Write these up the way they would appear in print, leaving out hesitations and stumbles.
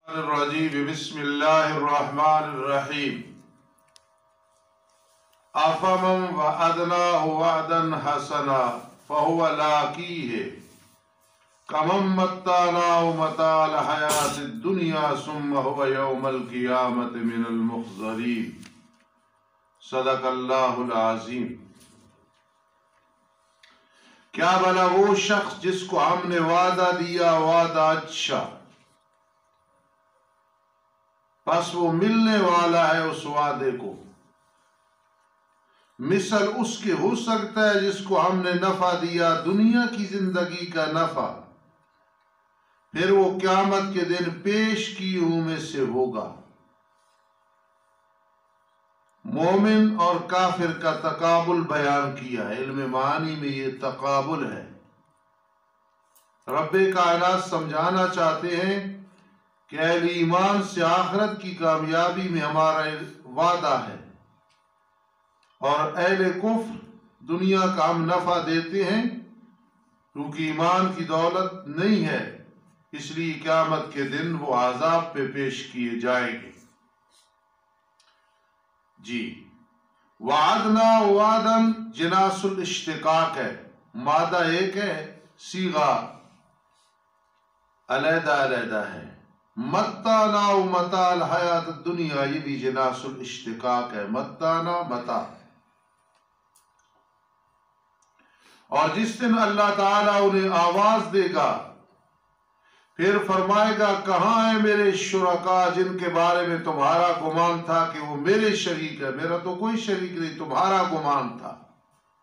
الرجیم بسم اللہ الرحمن الرحیم افمن وعدناہ وعدا حسنا فہو لاقیہ کمن متعناہ متاع الحیاۃ الدنیا ثم هو یوم القیامۃ من المحضرین۔ صدق اللہ العظیم۔ کیا بھلا وہ شخص جس کو ہم نے وعدہ دیا وعدہ اچھا، بس وہ ملنے والا ہے اس وعدے کو، مثل اس کے ہو سکتا ہے جس کو ہم نے نفع دیا دنیا کی زندگی کا نفع، پھر وہ قیامت کے دن پیش کیوں میں سے ہوگا۔ مومن اور کافر کا تقابل بیان کیا ہے۔ علم معانی میں یہ تقابل ہے۔ رب کائنات سمجھانا چاہتے ہیں کہ اہل ایمان سے آخرت کی کامیابی میں ہمارا وعدہ ہے، اور اہل کفر دنیا کا ہم نفع دیتے ہیں، کیونکہ ایمان کی دولت نہیں ہے، اس لیے قیامت کے دن وہ عذاب پہ پیش کیے جائیں گے۔ جی، وعدنا وعدن جناس الاشتقاق ہے، مادہ ایک ہے، صیغہ علیحدہ علیحدہ ہے۔ متعنا متاع الحیات الدنیا، یہ بھی جناس الاشتقاق ہے، متعنا متاع۔ اور جس دن اللہ تعالیٰ انہیں آواز دے گا، پھر فرمائے گا کہاں ہیں میرے شرکاء جن کے بارے میں تمہارا گمان تھا کہ وہ میرے شریک ہے؟ میرا تو کوئی شریک نہیں، تمہارا گمان تھا۔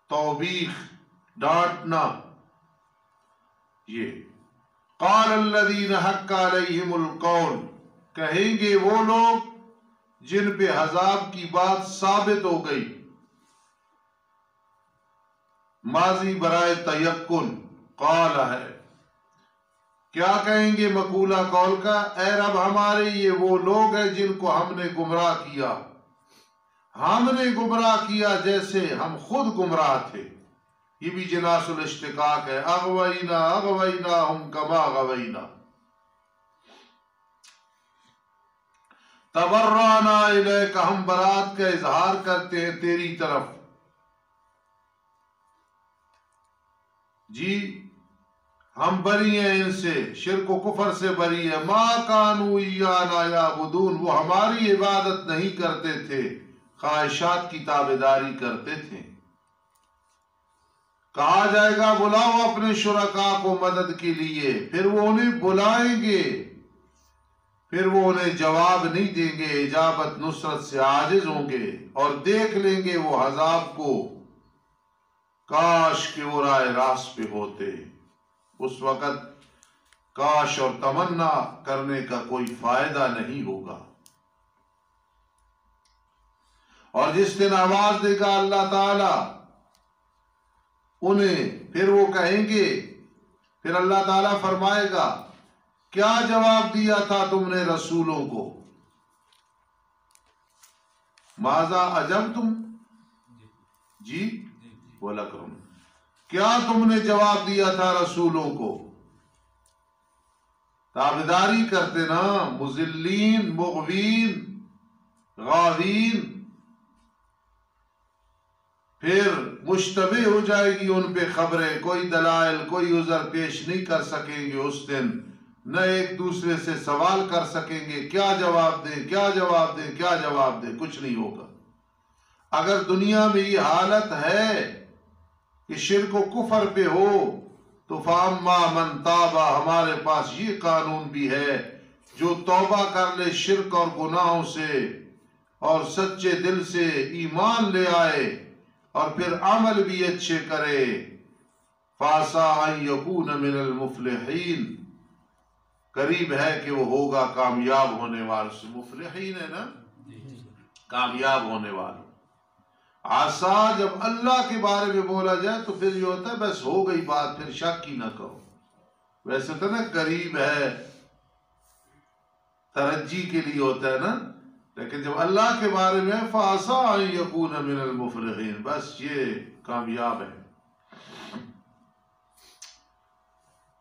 توبیخ، ڈانٹنا۔ یہ قال الذین حق علیہم القول، کہیں گے وہ لوگ جن پہ عذاب کی بات ثابت ہو گئی۔ ماضی برائے تیقن قال ہے، کیا کہیں گے مقولہ قول کا؟ اے رب ہمارے، یہ وہ لوگ ہیں جن کو ہم نے گمراہ کیا، ہم نے گمراہ کیا جیسے ہم خود گمراہ تھے۔ یہ بھی جناس الاشتقاق ہے، اغوینا اغویناہم کما غوینا۔ تبرأنا الیک، ہم برات کا اظہار کرتے ہیں تیری طرف۔ جی، ہم بری ہیں ان سے، شرک و کفر سے بری ہے۔ ما کانوا ایانا یعبدون، وہ ہماری عبادت نہیں کرتے تھے، خواہشات کی تابعداری کرتے تھے۔ کہا جائے گا بلاؤ اپنے شرکاء کو مدد کے لیے، پھر وہ انہیں بلائیں گے، پھر وہ انہیں جواب نہیں دیں گے، اجابت نصرت سے عاجز ہوں گے، اور دیکھ لیں گے وہ عذاب کو۔ کاش کہ وہ راہ راست پہ ہوتے۔ اس وقت کاش اور تمنا کرنے کا کوئی فائدہ نہیں ہوگا۔ اور جس دن آواز دے گا اللہ تعالی انہیں، پھر وہ کہیں گے، پھر اللہ تعالیٰ فرمائے گا کیا جواب دیا تھا تم نے رسولوں کو؟ ماذا اجبتم؟ جی بولا کروں، کیا تم نے جواب دیا تھا رسولوں کو؟ تابعداری کرتے نا، مذلین، مغوین، غاوین، پھر مشتبہ ہو جائے گی ان پہ خبریں، کوئی دلائل، کوئی عذر پیش نہیں کر سکیں گے اس دن، نہ ایک دوسرے سے سوال کر سکیں گے کیا جواب دیں، کیا جواب دیں، کیا جواب دیں، کچھ نہیں ہوگا۔ اگر دنیا میں یہ حالت ہے کہ شرک و کفر پہ ہو تو فَأَمَّا مَن تَابَ، ہمارے پاس یہ قانون بھی ہے، جو توبہ کر لے شرک اور گناہوں سے اور سچے دل سے ایمان لے آئے اور پھر عمل بھی اچھے کرے، فَعَسَىٰ أَن يَكُونَ مِنَ الْمُفْلِحِينَ، قریب ہے کہ وہ ہوگا کامیاب ہونے والوں سے۔ مفلحین ہے نا، کامیاب ہونے والوں۔ عَسَىٰ جب اللہ کے بارے میں بولا جائے تو پھر یہ ہوتا ہے بس ہو گئی بات، پھر شک ہی نہ کرو۔ ویسے تو نا قریب ہے، ترجی کے لیے ہوتا ہے نا، لیکن جب اللہ کے بارے میں فَعَسَىٰ أَن يَكُونَ مِنَ الْمُفْلِحِينَ، بس یہ کامیاب ہے۔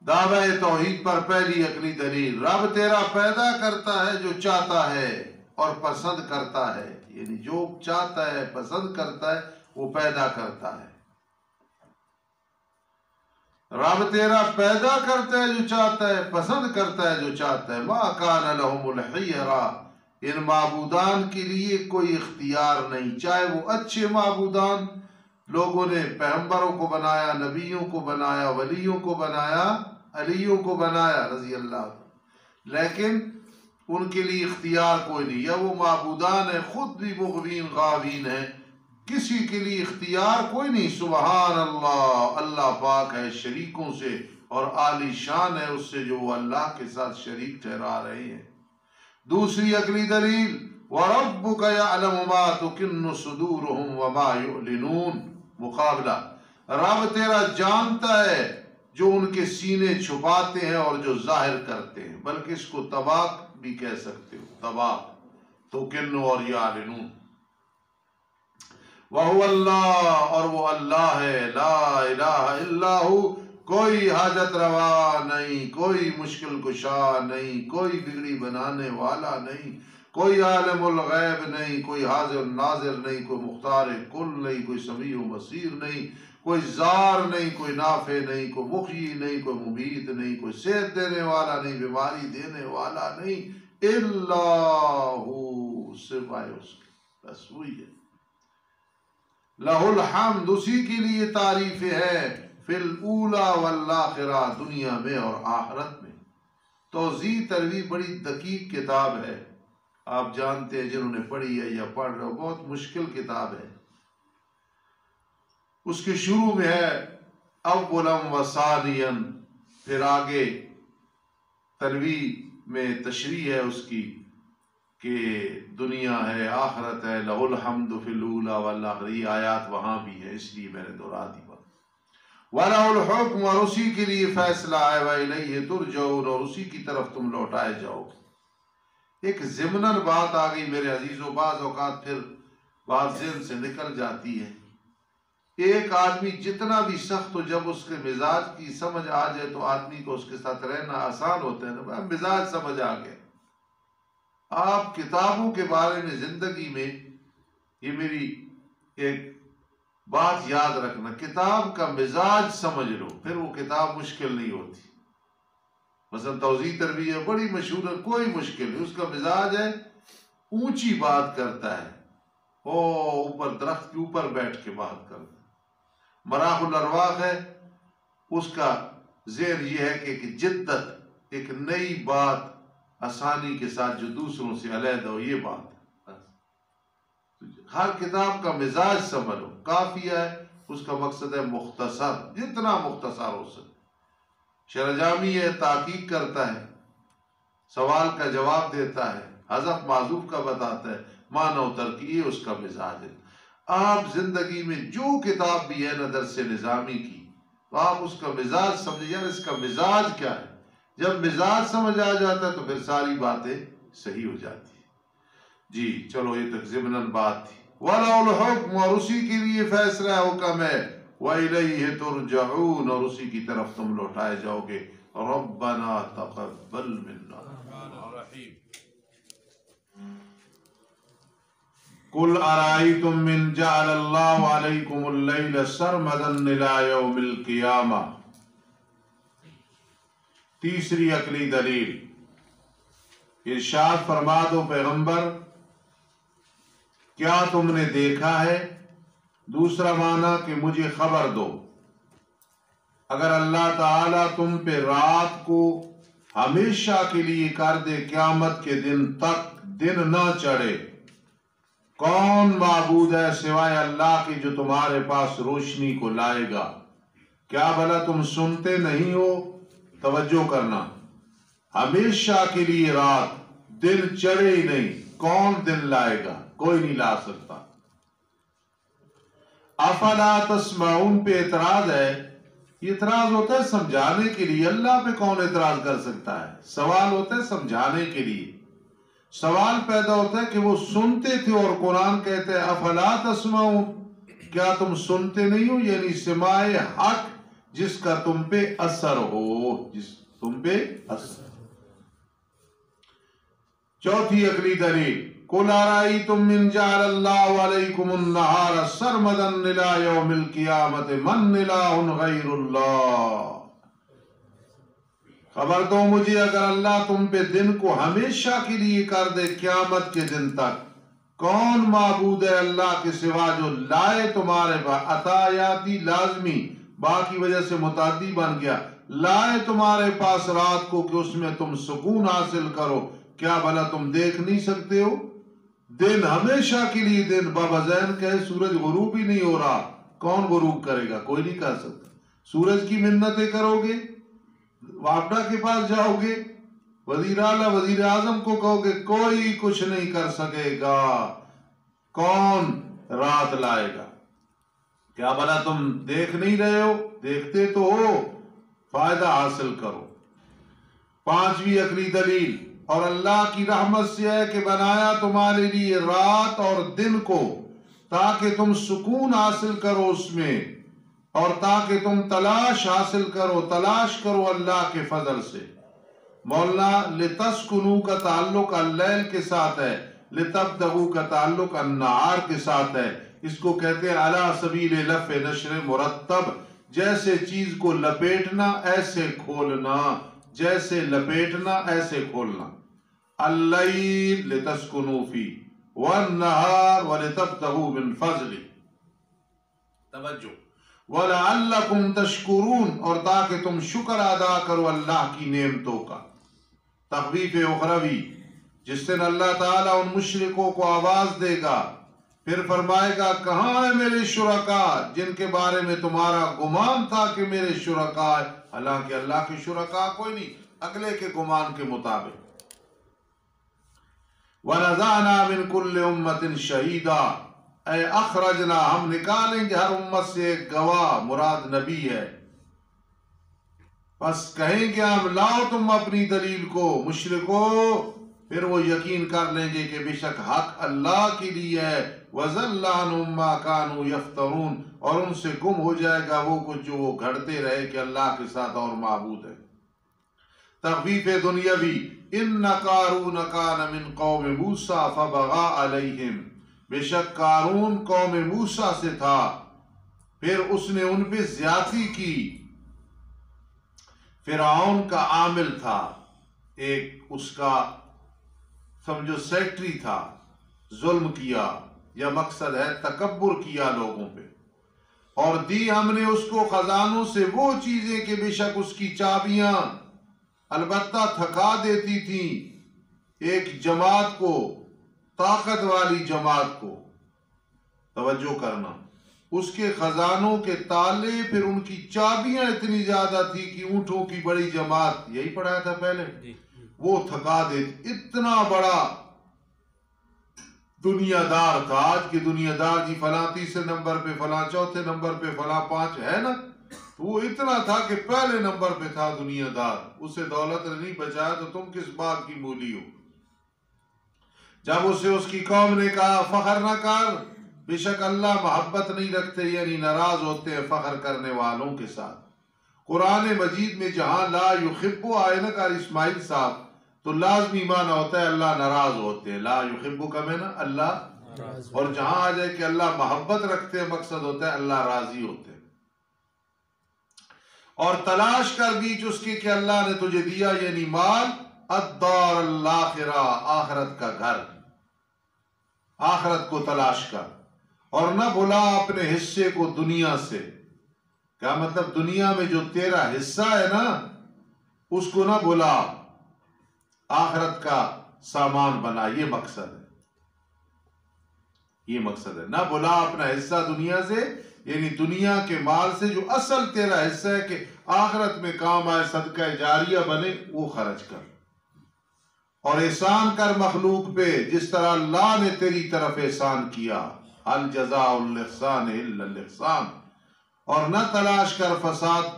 دعوی توحید پر پہلی عقلی دلیل، رب تیرا پیدا کرتا ہے جو چاہتا ہے اور پسند کرتا ہے، یعنی جو چاہتا ہے پسند کرتا ہے وہ پیدا کرتا ہے۔ رب تیرا پیدا کرتا ہے جو چاہتا ہے، پسند کرتا ہے جو چاہتا ہے۔ ما کان لہم الخیرہ، ان معبودان کے لیے کوئی اختیار نہیں، چاہے وہ اچھے معبودان، لوگوں نے پیغمبروں کو بنایا، نبیوں کو بنایا، ولیوں کو بنایا، علیوں کو بنایا رضی اللہ عنہ، لیکن ان کے لیے اختیار کوئی نہیں، یا وہ معبودان ہیں خود بھی مغوین غاوین ہیں، کسی کے لیے اختیار کوئی نہیں۔ سبحان اللہ، اللہ پاک ہے شریکوں سے اور عالی شان ہے اس سے جو وہ اللہ کے ساتھ شریک ٹھہرا رہے ہیں۔ دوسری عقلی دلیل، وَرَبُّكَ يَعْلَمُ مَا تُكِنُّ صُدُورُهُمْ وَمَا يُعْلِنُونَ، مقابلہ، رب تیرا جانتا ہے جو ان کے سینے چھپاتے ہیں اور جو ظاہر کرتے ہیں، بلکہ اس کو طباق بھی کہہ سکتے ہو، طباق، تُكِنُّ اور يَعْلِنُونَ۔ وَهُوَ اللہ، اور وہ اللہ ہے، لا الہ الا ہو، کوئی حاجت روا نہیں، کوئی مشکل کشا نہیں، کوئی بگڑی بنانے والا نہیں، کوئی عالم الغیب نہیں، کوئی حاضر ناظر نہیں، کوئی مختار کل نہیں، کوئی سمیع و بصیر نہیں، کوئی زار نہیں، کوئی نافع نہیں، کوئی محیی نہیں، کوئی ممیت نہیں، کوئی صحت دینے والا نہیں، بیماری دینے والا نہیں، الا ہو، سوائے اس کے، بس وہی ہے۔ لہ الحمد، اسی کے لیے تعریفیں ہے، فی الاولی والآخرہ، دنیا میں اور آخرت میں۔ توضیح ترویح بڑی دقیق کتاب ہے، آپ جانتے ہیں جنہوں نے پڑھی ہے یا پڑھ رہے ہو، بہت مشکل کتاب ہے۔ اس کے شروع میں ہے اولا و ثانیا، پھر آگے ترویح میں تشریح ہے اس کی کہ دنیا ہے، آخرت ہے، لہ الحمد فی الاولی والآخرہ، یہ آیات وہاں بھی ہے، اس لیے میں نے دہرا دی بات۔ وَلَهُ الْحُكْمُ، اور اسی کے لیے فیصلہ ہے، وَإِلَيْهِ تُرْجَعُونَ، اور اسی کی طرف تم لوٹائے جاؤ۔ ایک ضمناً بات آ گئی میرے عزیزوں، بعض اوقات پھر بات ذہن سے نکل جاتی ہے۔ ایک آدمی جتنا بھی سخت ہو، جب اس کے مزاج کی سمجھ آ جائے تو آدمی کو اس کے ساتھ رہنا آسان ہوتا ہے نا، مزاج سمجھ آ گیا۔ آپ کتابوں کے بارے میں زندگی میں، یہ میری ایک بات یاد رکھنا، کتاب کا مزاج سمجھ لو، پھر وہ کتاب مشکل نہیں ہوتی۔ مثلا توضیح تربیہ بڑی مشہور ہے، کوئی مشکل نہیں، اس کا مزاج ہے اونچی بات کرتا ہے، اوپر درخت کے اوپر بیٹھ کے بات کرتا ہے۔ مراح الارواح ہے، اس کا ذہن یہ ہے کہ ایک جدت، ایک نئی بات آسانی کے ساتھ جو دوسروں سے علیحدہ ہو، یہ بات۔ ہر کتاب کا مزاج سمجھو، کافی ہے اس کا مقصد ہے مختصر، جتنا مختصر ہو سکے۔ شرح جامی ہے، تحقیق کرتا ہے، سوال کا جواب دیتا ہے، حذف معذوف کا بتاتا ہے، معنی و ترکیب، یہ اس کا مزاج ہے۔ آپ زندگی میں جو کتاب بھی ہے نا درس نظامی کی، تو آپ اس کا مزاج سمجھیں، یار اس کا مزاج کیا ہے۔ جب مزاج سمجھ آ جاتا ہے تو پھر ساری باتیں صحیح ہو جاتی ہیں۔ جی چلو، یہ تک ضمناً بات تھی۔ وَلَهُ الْحُكْمُ، اور اسی کے لیے فیصلہ حکم ہے، وَإِلَيْهِ تُرْجَعُونَ، اور اسی کی طرف تم لوٹائے جاؤ گے۔ رَبَّنَا تَقَبَّلْ مِنَّا قُلْ أَرَأَيْتُم مِّن جَعَلَ اللَّهُ عَلَيْكُمُ اللَّيْلَ سَرْمَدًا إِلَىٰ يَوْمِ الْقِيَامَةِ۔ تیسری عقلی دلیل، ارشاد فرما دو پیغمبر، کیا تم نے دیکھا ہے؟ دوسرا معنی کہ مجھے خبر دو، اگر اللہ تعالیٰ تم پہ رات کو ہمیشہ کے لیے کر دے، قیامت کے دن تک دن نہ چڑھے، کون معبود ہے سوائے اللہ کے جو تمہارے پاس روشنی کو لائے گا؟ کیا بھلا تم سنتے نہیں ہو؟ توجہ کرنا، ہمیشہ کے لیے رات، دن چڑھے ہی نہیں، کون دن لائے گا؟ کوئی نہیں لا سکتا۔ افلا تسمعون پہ اعتراض ہے، یہ اعتراض ہوتا ہے سمجھانے کے لیے، اللہ پہ کون اعتراض کر سکتا ہے؟ سوال ہوتا ہے سمجھانے کے لیے، سوال پیدا ہوتا ہے کہ وہ سنتے تھے اور قرآن کہتے ہیں افلا تسمعون، کیا تم سنتے نہیں ہو؟ یعنی سماع حق جس کا تم پہ اثر ہو، جس تم پہ اثر۔ چوتھی عقلی دلیل، قُلْ أَرَأَيْتُم مِّن جَعَلَ اللَّهُ عَلَيْكُمُ النَّهَارَ سَرْمَدًا إِلَىٰ يَوْمِ الْقِيَامَةِ مَنْ إِلَٰهٌ غَيْرُ اللَّهِ۔ خبر دو مجھے، اگر اللہ تم پہ دن کو ہمیشہ کے لیے کر دے قیامت کے دن تک، کون معبود ہے اللہ کے سوا جو لائے تمہارے پاس، عطایاتی لازمی باقی وجہ سے متعدی بن گیا، لائے تمہارے پاس رات کو کہ اس میں تم سکون حاصل کرو، کیا بھلا تم دیکھ نہیں سکتے ہو؟ دن ہمیشہ کے لیے دن، بابا زین کہے سورج غروب ہی نہیں ہو رہا، کون غروب کرے گا؟ کوئی نہیں کر سکتا۔ سورج کی منتیں کرو گے، واپڈا کے پاس جاؤ گے، وزیر اعلیٰ وزیر اعظم کو کہو گے، کوئی کچھ نہیں کر سکے گا، کون رات لائے گا؟ کیا بھلا تم دیکھ نہیں رہے ہو؟ دیکھتے تو ہو، فائدہ حاصل کرو۔ پانچویں عقلی دلیل، اور اللہ کی رحمت سے ہے کہ بنایا تمہارے لیے رات اور دن کو تاکہ تم سکون حاصل کرو اس میں، اور تاکہ تم تلاش حاصل کرو، تلاش کرو اللہ کے فضل سے۔ مولانا لتسکنو کا تعلق اللیل کے ساتھ ہے، لتبتغوا کا تعلق النہار کے ساتھ ہے۔ اس کو کہتے ہیں علی سبیل لف نشر مرتب، جیسے چیز کو لپیٹنا ایسے کھولنا، جیسے لپیٹنا ایسے کھولنا۔ اللیل لتسکنوا فی والنہار ولتبتغوا من فضل، توجہ، وَلَعَلَّكُمْ تَشْكُرُونَ، اور تاکہ تم شکر ادا کرو اللہ کی نعمتوں کا۔ تخویف اخروی، جس دن اللہ تعالیٰ ان مشرکوں کو آواز دے گا، پھر فرمائے گا کہاں ہیں میرے شرکاء جن کے بارے میں تمہارا گمان تھا کہ میرے شرکاء، حالانکہ اللہ کے شرکاء کوئی نہیں، اگلے کے گمان کے مطابق۔ وَنَزَعْنَا مِن كُلِّ أُمَّةٍ شَهِيدًا، اے اخرجنا، ہم نکالیں گے ہر امت سے ایک گواہ، مراد نبی ہے۔ پس کہیں گے ہم لاؤ تم اپنی دلیل کو مشرکو، پھر وہ یقین کر لیں گے کہ بے شک حق اللہ کے لیے ہے۔ وَضَلَّ عَنْهُمْ مَا كَانُوا يَفْتَرُونَ، اور ان سے گم ہو جائے گا وہ کچھ جو وہ گھڑتے رہے کہ اللہ کے ساتھ اور معبود ہے۔ تخویف دنیاوی، إِنَّ قَارُونَ كَانَ مِن قَوْمِ مُوسَىٰ فَبَغَىٰ عَلَيْهِمْ، بے شک قارون قوم موسیٰ سے تھا، پھر اس نے ان پہ زیادتی کی۔ فرعون کا عامل تھا، ایک اس کا سمجھو سیکٹری تھا، ظلم کیا، یا مقصد ہے تکبر کیا لوگوں پہ، اور دی ہم نے اس کو خزانوں سے وہ چیزیں کہ بے شک اس کی چابیاں البتہ تھکا دیتی تھیں ایک جماعت کو، طاقت والی جماعت کو۔ توجہ کرنا، اس کے خزانوں کے تالے، پھر ان کی چابیاں اتنی زیادہ تھی کہ اونٹوں کی بڑی جماعت، یہی پڑھایا تھا پہلے، وہ تھکا دیتی۔ اتنا بڑا دنیا دار تھا۔ آج کی دنیا دار جی فلاں تیسرے نمبر پہ، فلاں چوتھے نمبر پہ، فلاں پانچ ہے نا، وہ اتنا تھا کہ پہلے نمبر پہ تھا دنیا دار، اسے دولت نے نہیں بچایا تو تم کس بات کی مولی ہو۔ جب اسے اس کی قوم نے کہا فخر نہ کر، بے شک اللہ محبت نہیں رکھتے، یعنی ناراض ہوتے ہیں فخر کرنے والوں کے ساتھ۔ قرآن مجید میں جہاں لا یحب آئے نا کار اسماعیل صاحب، تو لازمی معنی ہوتا ہے اللہ ناراض ہوتے ہیں، لا یحب کا میں نا اللہ، اور جہاں آ جائے کہ اللہ محبت رکھتے ہیں، مقصد ہوتا ہے اللہ راضی ہوتے ہیں۔ اور تلاش کر بیچ اس کی کہ اللہ نے تجھے دیا، یعنی مال، الدار الاخرہ، آخرت کا گھر، آخرت کو تلاش کر، اور نہ بھلا اپنے حصے کو دنیا سے۔ کیا مطلب؟ دنیا میں جو تیرا حصہ ہے نا اس کو نہ بھلا، آخرت کا سامان بنا، یہ مقصد ہے، یہ مقصد ہے، نہ بھلا اپنا حصہ دنیا سے، یعنی دنیا کے مال سے جو اصل تیرا حصہ ہے کہ آخرت میں کام آئے، صدقہ جاریہ بنے، وہ خرچ کر۔ اور احسان کر مخلوق پہ جس طرح اللہ نے تیری طرف احسان کیا، هل جزاء الاحسان الا الاحسان۔ اور نہ تلاش کر فساد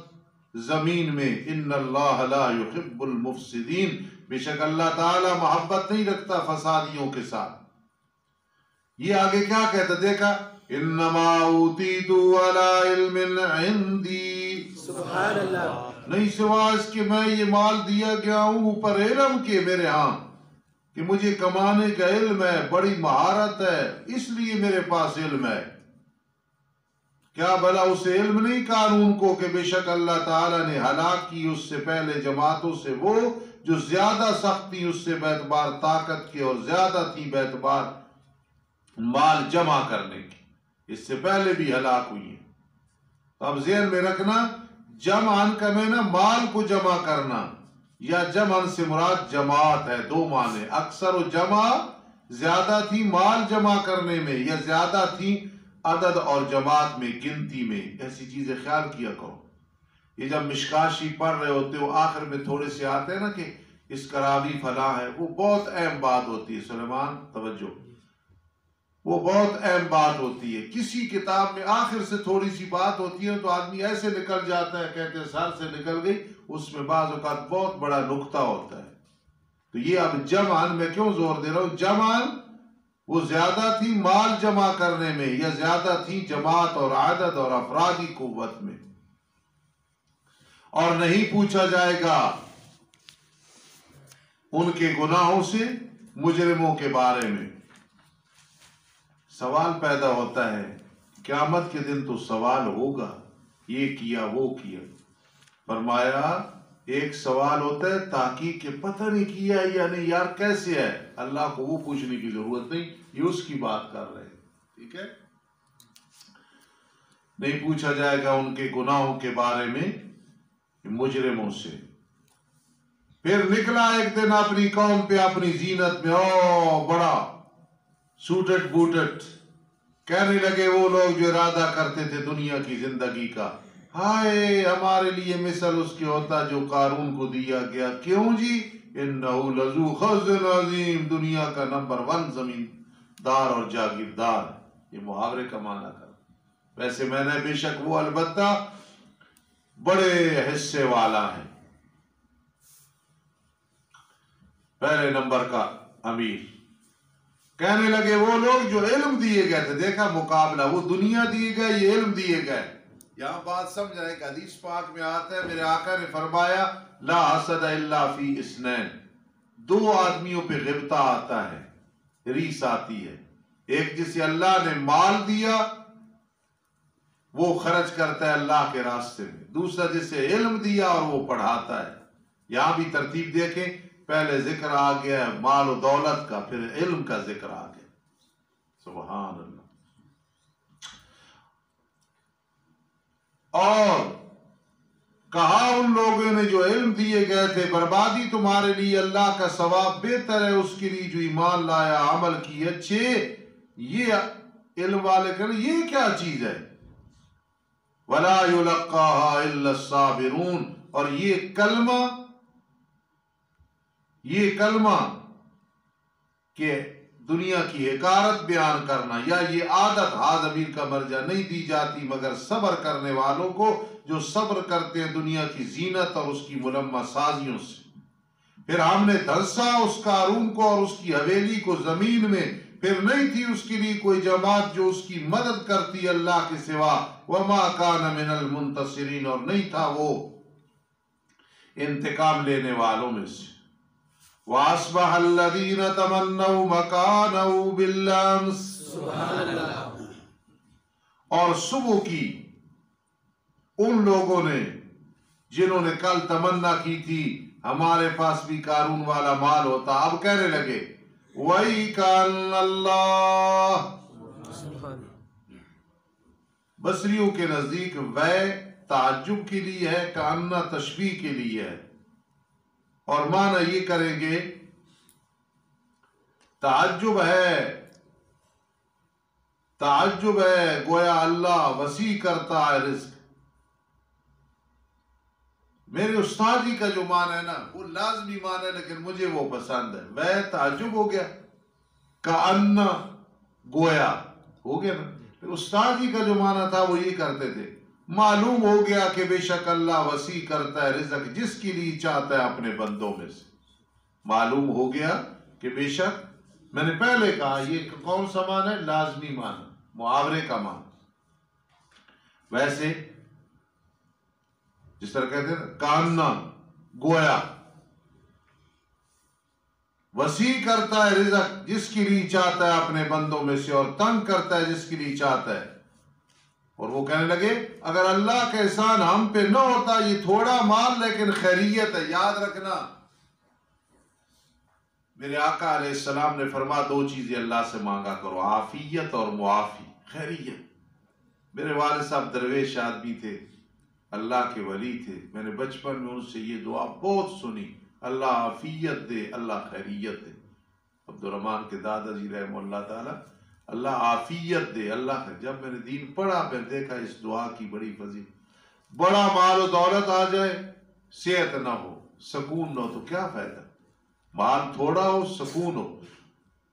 زمین میں، ان اللہ لا يحب المفسدین، بے شک اللہ تعالی محبت نہیں رکھتا فسادیوں کے ساتھ۔ یہ آگے کیا کہتا دیکھا، انما اوتیت علی علم عندی، سبحان اللہ. نہیں سوا اس کہ میں یہ مال دیا گیا ہوں اوپر علم کے میرے ہاں کہ مجھے کمانے کا علم ہے، بڑی مہارت ہے، اس لیے میرے پاس علم ہے. کیا بھلا اسے علم نہیں قانون کو کہ بے شک اللہ تعالیٰ نے ہلاک کی اس سے پہلے جماعتوں سے وہ جو زیادہ سخت تھی اس سے بیعتبار طاقت کے اور زیادہ تھی بیعتبار مال جمع کرنے کی، اس سے پہلے بھی ہلاک ہوئی ہیں. اب ذہن میں رکھنا، جمعن کا معنی مال کو جمع کرنا، یا جمعن سے مراد جماعت ہے. دو معنی، اکثر و جمع زیادہ تھی مال جمع کرنے میں، یا زیادہ تھی عدد اور جماعت میں، گنتی میں. ایسی چیزیں خیال کیا کرو. یہ جب مشکاشی پڑھ رہے ہوتے ہو آخر میں تھوڑے سے آتے ہیں نا کہ اس کا راوی فلاں ہے، وہ بہت اہم بات ہوتی ہے. سلیمان توجہ، وہ بہت اہم بات ہوتی ہے. کسی کتاب میں آخر سے تھوڑی سی بات ہوتی ہے تو آدمی ایسے نکل جاتا ہے، کہتے ہیں سر سے نکل گئی، اس میں بعض اوقات بہت بڑا نقطہ ہوتا ہے. تو یہ اب جمعن میں کیوں زور دے رہا ہوں، جمعن وہ زیادہ تھی مال جمع کرنے میں، یا زیادہ تھی جماعت اور عدد اور افرادی قوت میں. اور نہیں پوچھا جائے گا ان کے گناہوں سے، مجرموں کے بارے میں. سوال پیدا ہوتا ہے قیامت کے دن، تو سوال ہوگا یہ کیا وہ کیا. فرمایا ایک سوال ہوتا ہے تحقیق کے پتہ نہیں کیا یا نہیں، یار کیسے ہے، اللہ کو وہ پوچھنے کی ضرورت نہیں، یہ اس کی بات کر رہے ہیں. ٹھیک ہے، نہیں پوچھا جائے گا ان کے گناہوں کے بارے میں مجرموں سے. پھر نکلا ایک دن اپنی قوم پہ اپنی زینت میں، او بڑا سوٹٹ بوٹٹ. کہنے لگے وہ لوگ جو ارادہ کرتے تھے دنیا کی زندگی کا، ہائے ہمارے لیے مثل اس کے ہوتا جو قارون کو دیا گیا. کیوں جی؟ انہو لذو حظ عظیم، دنیا کا نمبر 1 زمیندار اور جاگیردار. یہ محاورے کا معنی کر. ویسے میں نے بے شک وہ البتہ بڑے حصے والا ہے، پہلے نمبر کا امیر. کہنے لگے وہ لوگ جو علم دیے گئے تھے، دیکھا مقابلہ، وہ دنیا دیے گئے، یہ علم دیے گئے. یہاں بات سمجھ رہے کہ حدیث پاک میں آتا ہے میرے آقا نے فرمایا لا حسد الا فی اثنین، 2 آدمیوں پہ غبطہ آتا ہے، ریس آتی ہے. ایک جسے اللہ نے مال دیا وہ خرچ کرتا ہے اللہ کے راستے میں، دوسرا جسے علم دیا اور وہ پڑھاتا ہے. یہاں بھی ترتیب دیکھیں، پہلے ذکر آ گیا مال و دولت کا، پھر علم کا ذکر آ گیا. سبحان اللہ. اور کہا ان لوگوں نے جو علم دیے گئے تھے بربادی تمہارے لیے، اللہ کا ثواب بہتر ہے اس کے لیے جو ایمان لایا عمل کی اچھے. یہ علم والے کہنے یہ کیا چیز ہے، وَلَا يُلَقَّاهَا إِلَّا الصَّابِرُونَ. اور یہ کلمہ کہ دنیا کی حقارت بیان کرنا، یا یہ عادت ضمیر کا مرجع نہیں دی جاتی مگر صبر کرنے والوں کو، جو صبر کرتے ہیں دنیا کی زینت اور اس کی ملمہ سازیوں سے. پھر ہم نے دھنسا اس قارون کو اور اس کی حویلی کو زمین میں، پھر نہیں تھی اس کے لیے کوئی جماعت جو اس کی مدد کرتی اللہ کے سوا. وما کان من المنتصرین، اور نہیں تھا وہ انتقام لینے والوں میں سے. وَأَصْبَحَ الَّذِينَ تَمَنَّوْا مَكَانَهُ بِالْأَمْسِ. اور صبح کی ان لوگوں نے جنہوں نے کل تمنا کی تھی ہمارے پاس بھی قارون والا مال ہوتا، اب کہنے لگے وَإِنْ كَانَ اللَّهُ. بصریوں کے نزدیک وے تعجب کے لیے ہے، کاننا تشبیہ کے لیے ہے، اور معنی یہ کریں گے تعجب ہے گویا اللہ وسیع کرتا ہے رزق. میرے استاد جی کا جو معنی ہے نا وہ لازمی معنی ہے، لیکن مجھے وہ پسند ہے. وہ تعجب ہو گیا، کأن گویا ہو گیا نا. استاد جی کا جو معنی تھا وہ یہ کرتے تھے، معلوم ہو گیا کہ بے شک اللہ وسیع کرتا ہے رزق جس کے لیے چاہتا ہے اپنے بندوں میں سے. معلوم ہو گیا کہ بے شک، میں نے پہلے کہا یہ کون سا معنی ہے؟ لازمی معنی، محاورے کا معنی. ویسے جس طرح کہتے ہیں کاننا گویا، وسیع کرتا ہے رزق جس کے لیے چاہتا ہے اپنے بندوں میں سے، اور تنگ کرتا ہے جس کے لیے چاہتا ہے۔ اور وہ کہنے لگے اگر اللہ کا احسان ہم پہ نہ ہوتا، یہ تھوڑا مال لیکن خیریت ہے۔ یاد رکھنا میرے آقا علیہ السلام نے فرما دو چیزیں اللہ سے مانگا کرو، عافیت اور معافی، خیریت۔ میرے والد صاحب درویش آدمی تھے، اللہ کے ولی تھے، میں نے بچپن میں ان سے یہ دعا بہت سنی، اللہ عافیت دے، اللہ خیریت دے۔ عبدالرحمن کے دادا جی رحمہ اللہ تعالی، اللہ عافیت دے، اللہ ہے۔ جب میں نے دین پڑھا میں نے دیکھا اس دعا کی بڑی فضیلت۔ بڑا مال و دولت آ جائے، صحت نہ ہو، سکون نہ ہو تو کیا فائدہ؟ مال تھوڑا ہو، سکون ہو،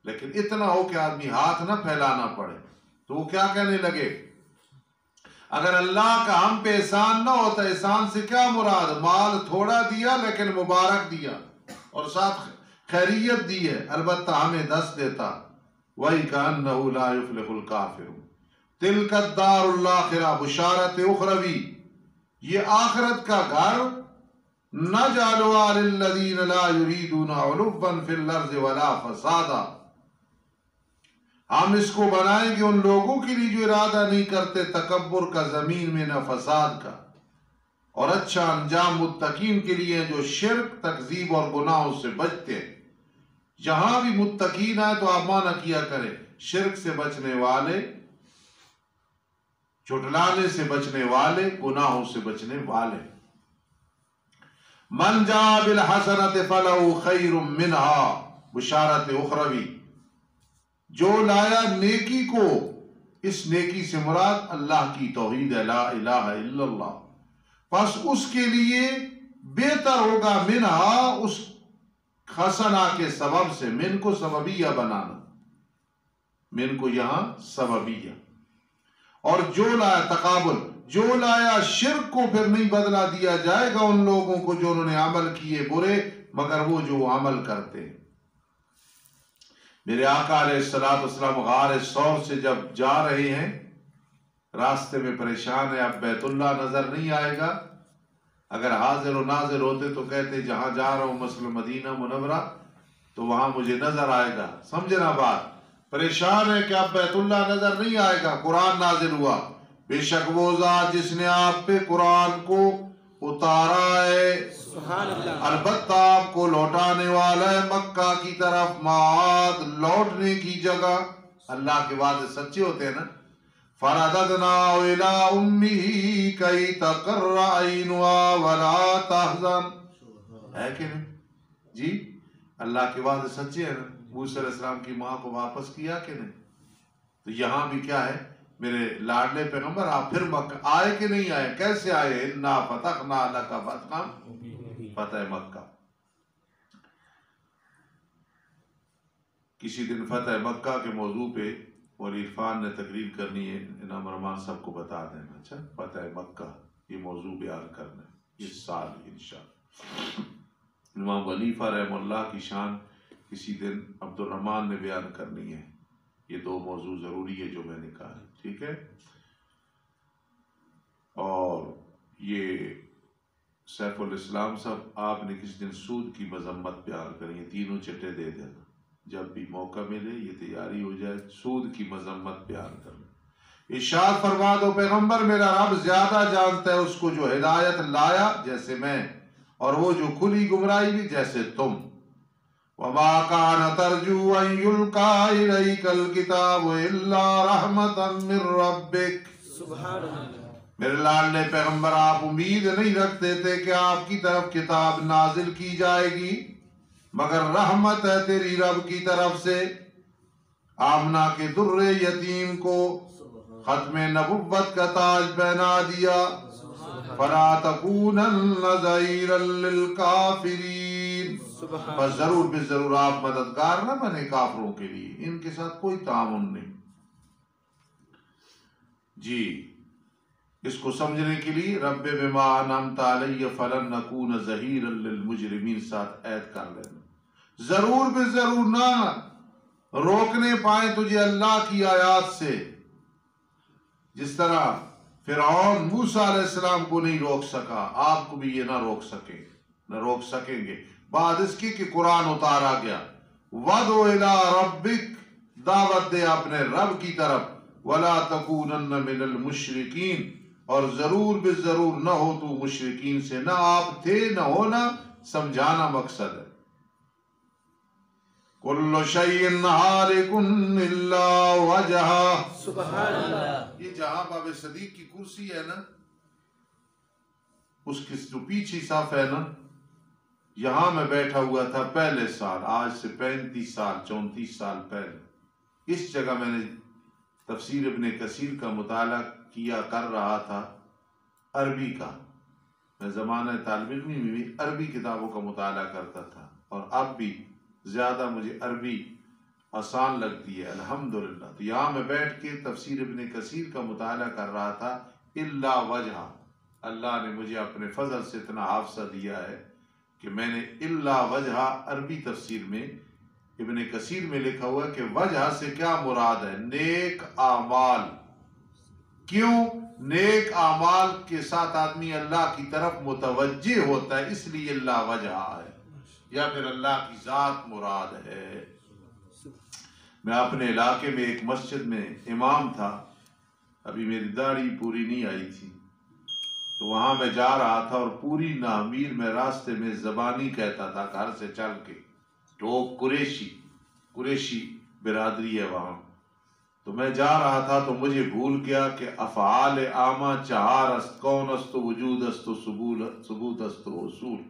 لیکن اتنا ہو کہ آدمی ہاتھ نہ پھیلانا پڑے۔ تو وہ کیا کہنے لگے، اگر اللہ کا ہم پہ احسان نہ ہوتا، احسان سے کیا مراد؟ مال تھوڑا دیا لیکن مبارک دیا اور ساتھ خیریت دی ہے، البتہ ہمیں 10 دیتا۔ وَإِكَأَنَّهُ لَا يُفْلِحُ الْكَافِرُونَ تِلْكَ الدَّارُ الْآخِرَةُ بُشَارَةُ اُخْرَوِی، یہ آخرت کا گھر، نَجْعَلُهَا لِلَّذِينَ لَا يُرِيدُونَ عُلُوًّا فِي الْأَرْضِ وَلَا فَسَادًا، ہم اس کو بنائیں گے ان لوگوں کے لیے جو ارادہ نہیں کرتے تکبر کا زمین میں، نہ فساد کا، اور اچھا انجام متقین کے لیے جو شرک، تکذیب اور گناہوں سے بچتے ہیں۔ جہاں بھی متقین آئے تو آپ مانا کیا کریں، شرک سے بچنے والے، جھٹلانے سے بچنے والے، گناہوں سے بچنے والے۔ من جاء بالحسنۃ فلہ خیر منہا بشارت اخروی، جو لایا نیکی کو، اس نیکی سے مراد اللہ کی توحید ہے، لا الہ الا اللہ، پس اس کے لیے بہتر ہوگا منہا، اس حسنہ کے سبب سے، من کو سببیہ بنانا، من کو یہاں سببیہ، اور جو لایا تقابل، جو لایا شرک کو پھر نہیں بدلہ دیا جائے گا ان لوگوں کو جو انہوں نے عمل کیے برے، مگر وہ جو عمل کرتے ہیں۔ میرے آقا علیہ السلام غار ثور سے جب جا رہے ہیں، راستے میں پریشان ہے، اب بیت اللہ نظر نہیں آئے گا، اگر حاضر و ناظر ہوتے تو کہتے جہاں جا رہا ہوں مثلا مدینہ منورہ تو وہاں مجھے نظر آئے گا، سمجھنا بات۔ پریشان ہے کہ اب بیت اللہ نظر نہیں آئے گا، قرآن نازل ہوا، بے شک وہ ذات جس نے آپ پہ قرآن کو اتارا ہے، سبحان اللہ، البتہ آپ کو لوٹانے والا ہے مکہ کی طرف، معاد لوٹنے کی جگہ۔ اللہ کے وعدے سچے ہوتے ہیں نا۔ فَرَدَدْنَاهُ إِلَىٰ أُمِّهِ كَيْ تَقَرَّ عَيْنُهَا وَلَا تَحْزَنَ، ہے کہ نہیں جی؟ اللہ کے وعدے سچے ہیں نا۔ موسیٰ علیہ السلام کی ماں کو واپس کیا کہ نہیں؟ تو یہاں بھی کیا ہے، میرے لاڈلے پیغمبر آپ پھر مکہ آئے کہ نہیں آئے؟ کیسے آئے؟ اِنَّا فَتَحْنَا لَكَ فَتْحًا، فتح مکہ۔ کسی دن فتح مکہ کے موضوع پہ مولی عرفان نے تقریر کرنی ہے، انعام رحمان صاحب کو بتا دینا، اچھا فتح مکہ یہ موضوع بیان کرنا ہے اس سال انشاءاللہ۔ امام خلیفہ رحمہ اللہ کی شان کسی دن عبدالرحمن نے بیان کرنی ہے، یہ دو موضوع ضروری ہے جو میں نے کہا ہے، ٹھیک ہے؟ اور یہ سیف الاسلام صاحب آپ نے کسی دن سود کی مذمت بیان کرنی ہے، تینوں چٹے دے دینا جب بھی موقع ملے، یہ تیاری ہو جائے، سود کی مذمت بیان کرنا۔ ارشاد فرما دو پیغمبر میرا رب زیادہ جانتا ہے اس کو جو ہدایت لایا جیسے میں، اور وہ جو کھلی گمراہی بھی جیسے تم۔ وَمَا كَانَ تَرْجُو أَن يُلْقَىٰ إِلَيْكَ الْكِتَابُ إِلَّا رَحْمَةً مِّن رَّبِّكَ، سبحان اللہ، میرے لاڈلے پیغمبر آپ امید نہیں رکھتے تھے کہ آپ کی طرف کتاب نازل کی جائے گی مگر رحمت ہے تیری رب کی طرف سے۔ آمنہ کے در یتیم کو ختم نبوت کا تاج پہنا دیا، فَلَا تَكُونَنَّ ظَهِيرًا لِلْكَافِرِينَ، بس ضرور بے ضرور آپ مددگار نہ بنے کافروں کے لیے، ان کے ساتھ کوئی تعاون نہیں۔ جی اس کو سمجھنے کے لیے رب بما انعمت علی فلن نکون ظہیرا للمجرمین ساتھ عید کر لینا، ضرور بے ضرور نہ روکنے پائیں تجھے اللہ کی آیات سے، جس طرح فرعون موسیٰ علیہ السلام کو نہیں روک سکا، آپ کو بھی یہ نہ روک سکیں گے بعد اس کی کہ قرآن اتارا گیا۔ وَدْعُ إِلَىٰ رَبِّكَ، دعوت دے اپنے رب کی طرف، وَلَا تَكُونَنَّ مِنَ الْمُشْرِكِينَ، اور ضرور بے ضرور نہ ہو تو مشرکین سے، نہ آپ تھے نہ ہونا، سمجھانا مقصد ہے۔ كُلُّ شَيْءٍ هَالِكٌ إِلَّا وَجْهَهُ، سبحان اللہ۔ یہ جہاں باب صدیق کی کرسی ہے نا، اس کی جو پیچھے صف ہے نا، یہاں میں بیٹھا ہوا تھا پہلے سال، آج سے 35 سال 34 سال پہلے، اس جگہ میں نے تفسیر ابن کثیر کا مطالعہ کیا کر رہا تھا، عربی کا۔ میں زمانہ طالب علمی میں بھی عربی کتابوں کا مطالعہ کرتا تھا، اور اب بھی زیادہ مجھے عربی آسان لگتی ہے الحمدللہ۔ تو یہاں میں بیٹھ کے تفسیر ابن کثیر کا مطالعہ کر رہا تھا، الا وجہ، اللہ نے مجھے اپنے فضل سے اتنا حافظہ دیا ہے کہ میں نے الا وجہ عربی تفسیر میں ابن کثیر میں لکھا ہوا کہ وجہ سے کیا مراد ہے؟ نیک اعمال۔ کیوں؟ نیک اعمال کے ساتھ آدمی اللہ کی طرف متوجہ ہوتا ہے، اس لیے الا وجہ ہے، یا پھر اللہ کی ذات مراد ہے۔ میں اپنے علاقے میں ایک مسجد میں امام تھا، ابھی میری داڑھی پوری نہیں آئی تھی، تو وہاں میں جا رہا تھا اور پوری نامیر میں راستے میں زبانی کہتا تھا گھر سے چل کے، تو قریشی برادری ہے وہاں، تو میں جا رہا تھا تو مجھے بھول گیا کہ افعال عامہ چہار است، کون است، وجود است، ثبوت است، اصول۔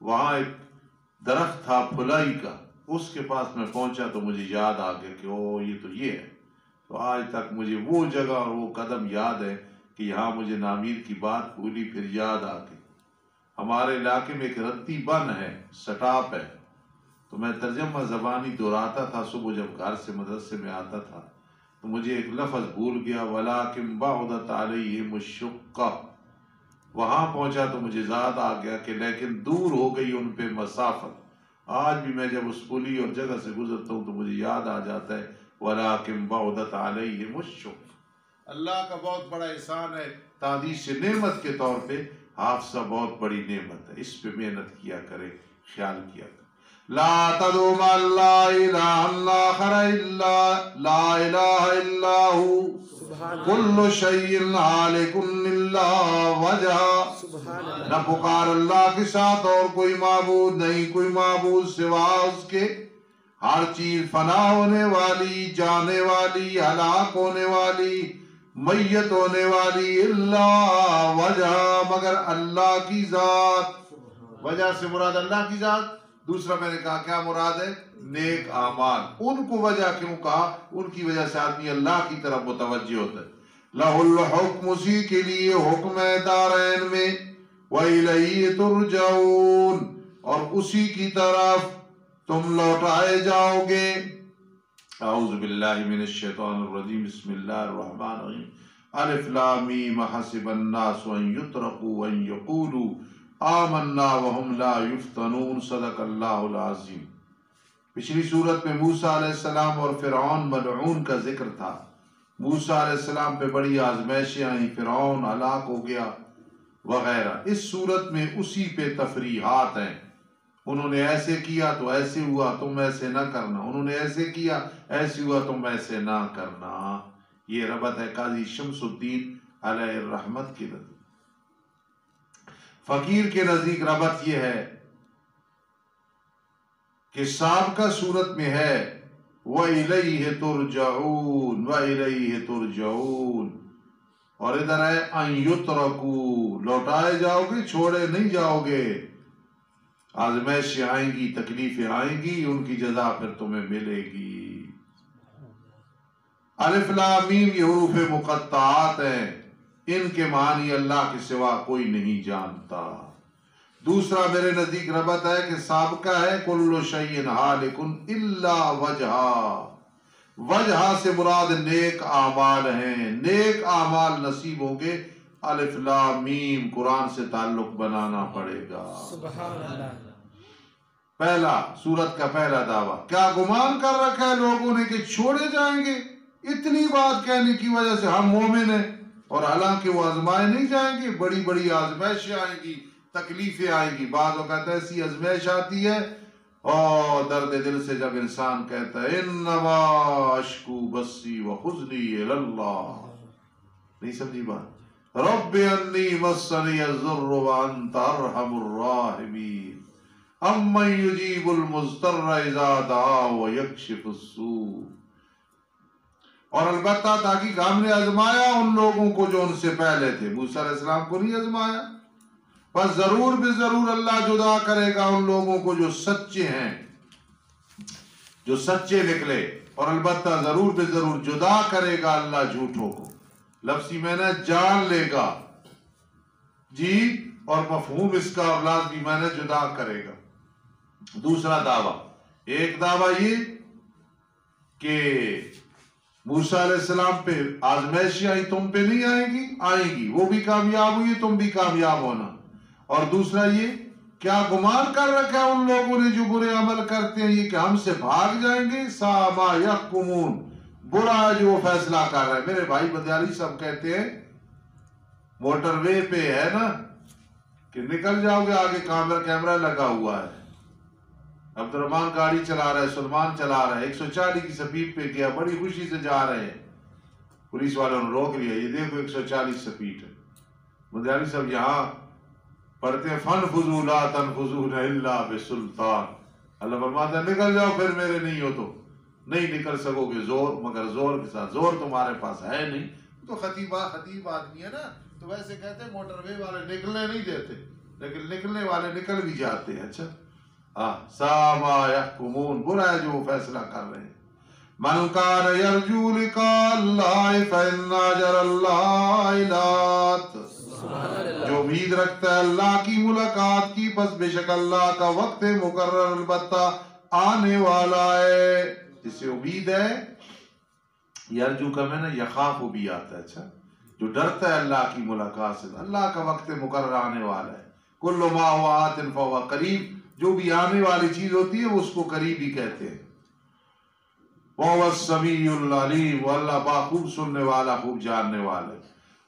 وہاں ایک درخت تھا پھلائی کا، اس کے پاس میں پہنچا تو مجھے یاد آ گیا کہ او یہ تو یہ ہے۔ تو آج تک مجھے وہ جگہ اور وہ قدم یاد ہے کہ یہاں مجھے نامیر کی بات بھولی، پھر یاد آ گئی۔ ہمارے علاقے میں ایک رتی بن ہے، سٹاپ ہے، تو میں ترجمہ زبانی دہراتا تھا صبح جب گھر سے مدرسے میں آتا تھا، تو مجھے ایک لفظ بھول گیا، وَلَٰكِن بَعُدَتْ عَلَيْهِمُ الشُّقَّةُ۔ وہاں پہنچا تو مجھے یاد آ گیا کہ لیکن دور ہو گئی ان پہ مسافت۔ آج بھی میں جب اس پلی اور جگہ سے گزرتا ہوں تو مجھے یاد آ جاتا ہے وَلَٰكِن بَعُدَتْ عَلَيْهِمُ الشُّقَّةُ۔ اللہ کا بہت بڑا احسان ہے، تعدیش نعمت کے طور پہ حافظہ بہت بڑی نعمت ہے، اس پہ محنت کیا کرے، خیال کیا کرے۔ لا تدعو مع اللہ الہ آخر الا لا الہ الا ہو، کل شیء ہالک الا وجہہ، نہ پکار اللہ کے ساتھ اور کوئی معبود نہیں، کوئی معبود سوا اس کے، ہر چیز فنا ہونے والی، جانے والی، ہلاک ہونے والی، میت ہونے والی، اللہ وجہ، مگر اللہ کی ذات۔ وجہ سے مراد اللہ کی ذات۔ دوسرا میں نے کہا کیا مراد ہے؟ نیک اعمال۔ ان کو وجہ کیوں کہا؟ ان کی وجہ سے آدمی اللہ کی طرف متوجہ ہوتا ہے۔ لَهُ الْحُکْمُ، اسی کے لیے حکم ہے دارین میں، وَإِلَيْهِ تُرْجَعُونَ، اور اسی کی طرف تم لوٹائے جاؤ گے۔ اعوذ باللہ من الشیطان الرجیم، بسم اللہ الرحمن الرحیم۔ الف لام میم حسب الناس ان یترکوا ان یقولوا آمنا وهم لا یفتنون، صدق اللہ العظیم۔ پچھلی صورت میں موسیٰ علیہ السلام اور فرعون ملعون کا ذکر تھا۔ موسیٰ علیہ السلام پہ بڑی آزمائشیں آئیں، فرعون ہلاک ہو گیا وغیرہ۔ اس صورت میں اسی پہ تفریحات ہیں، انہوں نے ایسے کیا تو ایسے ہوا، تم ایسے نہ کرنا، انہوں نے ایسے کیا ایسے ہوا، تم ایسے نہ کرنا۔ یہ ربط ہے قاضی شمس الدین علیہ الرحمت کی نزدیک۔ فقیر کے نزدیک ربط یہ ہے کہ سابقہ صورت میں ہے وَإِلَيْهِ تُرْجَعُونَ، وَإِلَيْهِ تُرْجَعُونَ، اور ادھر ہے ان یترکوا، لوٹائے جاؤ گے، چھوڑے نہیں جاؤ گے۔ آزمائشیں آئیں گی، تکلیفیں آئیں گی، ان کی جزا پھر تمہیں ملے گی۔ الف لام میم یہ حروف مقطعات ہیں، ان کے معنی اللہ کے سوا کوئی نہیں جانتا۔ دوسرا میرے نزدیک ربط ہے کہ سابقہ ہے کل شیء ہالک الا وجہہ، وجہ سے مراد نیک اعمال ہیں، نیک اعمال نصیب ہوں گے۔ الف لام میم قرآن سے تعلق بنانا پڑے گا۔ سبحان اللہ۔ پہلا سورت کا پہلا دعویٰ، کیا گمان کر رکھا ہے لوگوں نے کہ چھوڑے جائیں گے؟ اتنی بات کہنے کی وجہ سے ہم مومن ہیں اور حالانکہ وہ آزمائے نہیں جائیں گے، بڑی بڑی آزمائشیں آئیں گی، تکلیفیں آئیں گی، بعض اوقات ایسی آزمائش آتی ہے اور درد دل سے جب انسان کہتا ہے انما اشکو بسی وحزنی الی اللہ، نہیں سمجھی بات، رب انی مسنی الضر وانت ارحم الراحمین امن یجیب المضطر اذا دعا ویکشف السوء۔ اور البتہ تاکہ ہم نے آزمایا ان لوگوں کو جو ان سے پہلے تھے، موسیٰ علیہ السلام کو نہیں آزمایا، بس ضرور بے ضرور اللہ جدا کرے گا ان لوگوں کو جو سچے ہیں، جو سچے نکلے، اور البتہ ضرور بے ضرور جدا کرے گا اللہ جھوٹوں کو۔ لفظی معنی جان لے گا جی، اور مفہوم اس کا اور لازمی معنی جدا کرے گا۔ دوسرا دعویٰ، ایک دعویٰ یہ کہ موسیٰ علیہ السلام پہ آزمائشیں آئی، تم پہ نہیں آئیں گی، وہ بھی کامیاب ہوئی، تم بھی کامیاب ہونا۔ اور دوسرا یہ، کیا گمان کر رکھا ہے ان لوگوں نے جو برے عمل کرتے ہیں یہ کہ ہم سے بھاگ جائیں گے؟ سا ما یحکمون، برا ہے جو وہ فیصلہ کر رہا ہے۔ میرے بھائی بدیالی صاحب کہتے ہیں موٹر وے پہ ہے نا کہ نکل جاؤ گے، آگے کیمرہ لگا ہوا ہے، عبد الرحمان گاڑی چلا رہا ہے، سلمان چلا رہا ہے، 140 کی سپیڈ پہ گیا، بڑی خوشی سے جا رہے ہیں، پولیس والوں نے روک لیا، یہ دیکھو 140 سپیڈ ہے۔ مدیانی صاحب یہاں پڑھتے ہیں فَانْفُذُوا لَا تَنْفُذُونَ إِلَّا بِسُلْطَانٍ، اللہ فرماتا ہے نکل جاؤ، پھر میرے نہیں ہو تو نہیں نکل سکو گے، زور مگر زور کے ساتھ، زور تمہارے پاس ہے نہیں۔ تو خطیب آدمی ہے نا، تو ویسے کہتے ہیں موٹر وے والے نکلنے نہیں دیتے، لیکن نکلنے والے نکل بھی جاتے ہیں۔ اچھا سا ما یحکمون، برا ہے جو وہ فیصلہ کر رہے ہیں۔ من کان یرجو لقاء اللہ فإن اجل اللہ لآت، جو امید رکھتا ہے اللہ کی ملاقات کی پس بے شک اللہ کا وقت مقرر البتہ آنے والا ہے۔ جس سے امید ہے، یرجو کا میں نے یخاف بھی آتا ہے، اچھا جو ڈرتا ہے اللہ کی ملاقات سے، اللہ کا وقت مقرر آنے والا ہے۔ کل ما هو آت فهو قریب، جو بھی آنے والی چیز ہوتی ہے وہ اس کو قریب ہی کہتے ہیں۔ وَهُوَ السَّمِيعُ الْعَلِيمُ، وہ اللہ باخوب سننے والا، خوب جاننے والا۔